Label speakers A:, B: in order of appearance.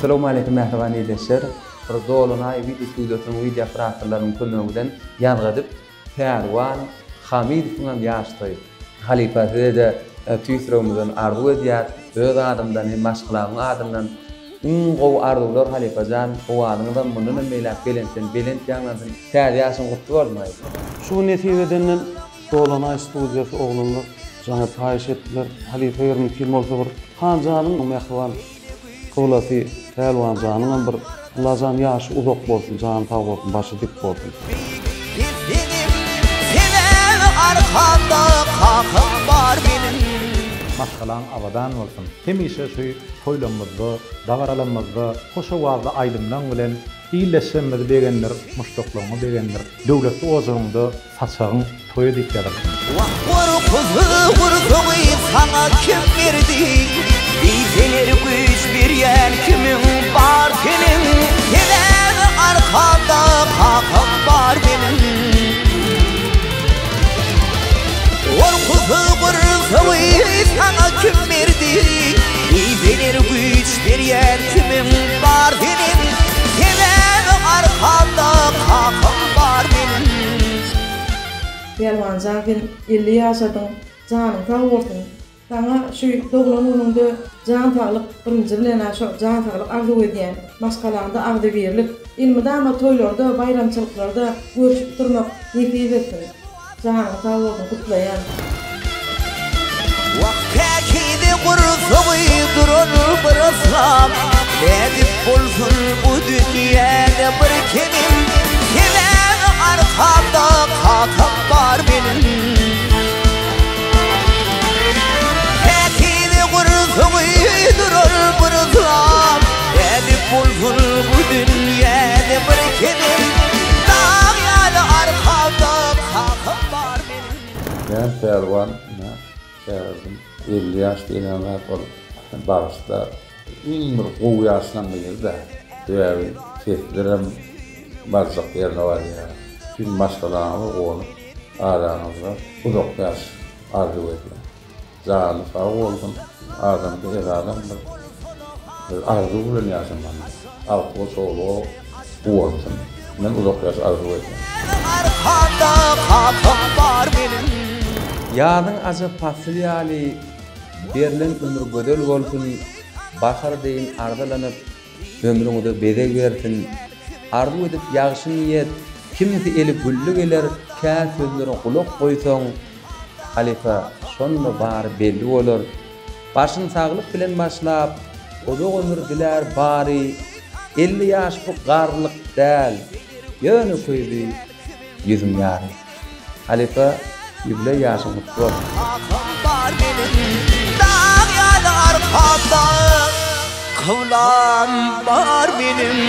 A: Assalamu alaykum mehribany edişler. Bir dolunay video stüdyosynyň video operatorlarynyň kömegi bilen ýalgadyp Perwan Hamidowyň ýaşdy. Halifasy de tüýsüremizden arzu edýär. Öz adamdan hem başgalaryň adamdan gowy arzular halifajan owalyňdan mundan meýlap gelensen belent ýaňlansyn. Täze ýaşyň gutly bolmaly.
B: Şu netijeden dolunay stüdyosy ogluny jaňa taýyş etdiler. Halifa ýerine film bolsa bir hanjanyň mehriban Kowlasy Perwan janyň bir lajan ýaşy uzak bolsun, jany tag bolsun, başy dik bolsun.
C: Arkamda kakım var benim.
D: Maskalan avadan bolsun. Hemişe şu toýlamyzda, dagaralamyzda, hoşa wagda aýdymdan bilen iýleşenler begenler, muşdoklaryny begenler, döwletli ozarynda saçagyň toýa dikýär.
C: Vurkuzu sana kim berdi? Bizeler güç berýän kimin bar senin? Senin arkamda kakım var benim. Vurkuzu sana kim berdi? Bizeler güç berýän kimin bar senin? Senin arkamda kakım var benim.
E: Perwan jaň 50 ýaşadyň, janyň tag bolsun. Sana şu doglanynda jan taglyk birinji bilen şu jan taglyk arzu edýän, maskalarynda agdy berilip, ilmidama toýlarda, bayramçylyklarda görüşip durmak netiýe bersin. Janyň tag bolsun, gutlaýan.
C: Waktakide gursuby durur bırasam, edip bolsun bu dünýäde bir kenim. Seven arkamda kakam var benim. Waktakide gursuby durur bırasam, edip bolsun bu dünýäde bir kenim. Dağ arkamda kakam var benim.
F: Ben Perwan, şäherim 50 ýaş diýenler bolup, barışda iň bir gowy ýaşlan bilýär. Döwäri feslerem barzak ýerine barýar. Tüm maşgalaryny olup, araňyzda uzak ýaş arzu edýär. Jany sag bolsun, adamda adam bir arzu bilen ýaşaman. Alqo solo bolsun. Men uzak ýaş arzu edýär.
C: Arkamda kakam var benim.
A: Ýadyň aja fasilýaly berilen ömür gödel bolsun, bahar deýin ardalanyp ömrüňde bedeg bersin. Arzu edip ýagşy niýet, kimisi eli güllü geler, kä sözlere kulak goýsaň, halifa şonda bar belli bolar. Başyň saglyk bilen başlap, uzak ömür diler bari, 50 ýaş bu garlyk däl. Ýöne köýdi ýüzüm ýary. Halifa yüble ýaşy mutlu bol.
C: Dağ ýaly arkamda kıwlan bar benim.